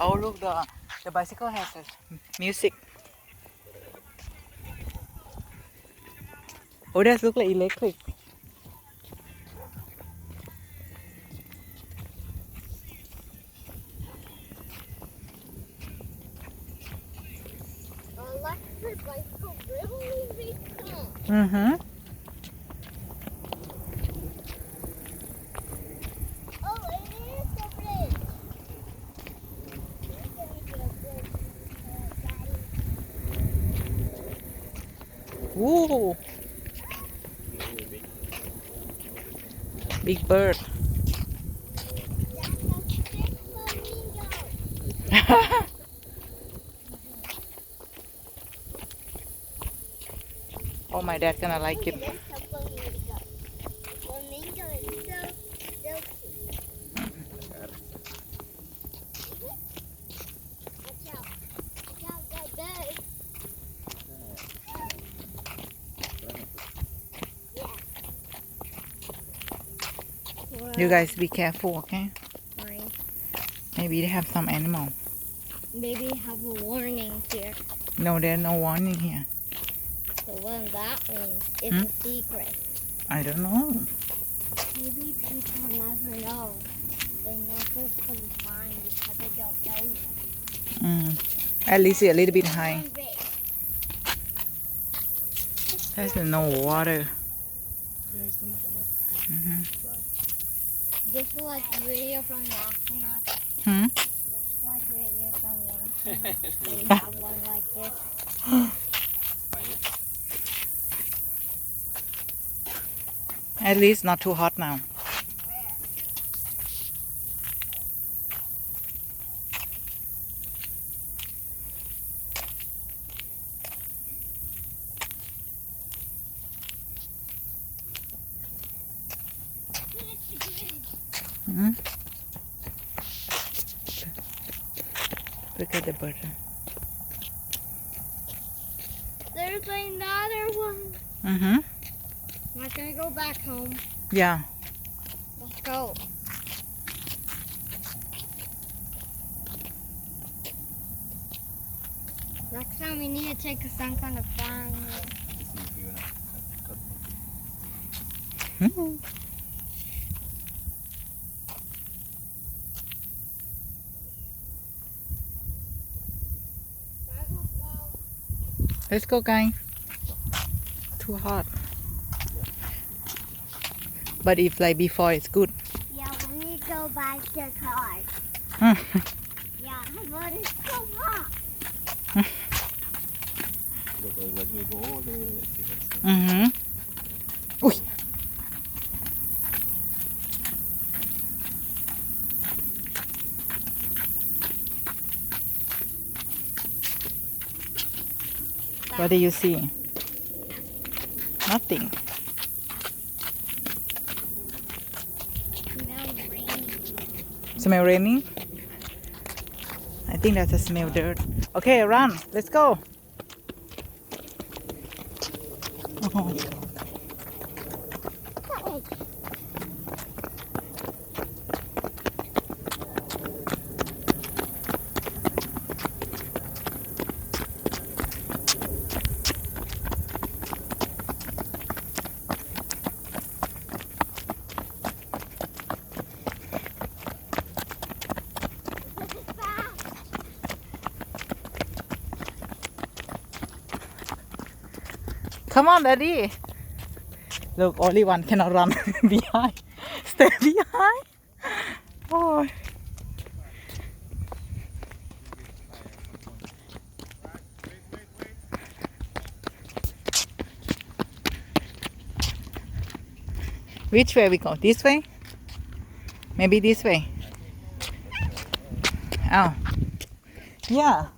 Oh, look, the bicycle has a music. Oh, that looks like electric. Electric bicycle really makes sense. Mm-hmm. Oh, it is the bridge. We're gonna get a bridge, Daddy. Ooh, big bird. That's a big flamingo. Oh, my dad gonna like it. Look at this, a flamingo. The flamingo is so cute. Watch out. Watch out, that bird. Yeah. You guys be careful, okay? Fine. Maybe they have some animal. Maybe have a warning here. No, there's no warning here. So what does that mean? It's a secret. I don't know. Maybe people never know. They never can find because they don't know yet. At least it's a little bit high. There's no water. This is like video from the astronaut. Hmm? This is like video from the astronaut. They have one like this. At least not too hot now. Hmm? Look at the bird. There's another one. Mm-hmm. I'm not gonna go back home. Yeah. Let's go. Next time we need to take some kind of fun. Hmm. Let's go, guys. Too hot. But if like before, it's good. Yeah, we need to go back to the car. Yeah, but it's so hot. Mm-hmm. Uy. What do you see? Nothing. Smell raining? I think that's a smell dirt. Okay, run. Let's go. Oh. Come on, Daddy. Look, only one cannot run behind. Stay behind. Oh. Which way we go? This way? Maybe this way. Oh. Yeah.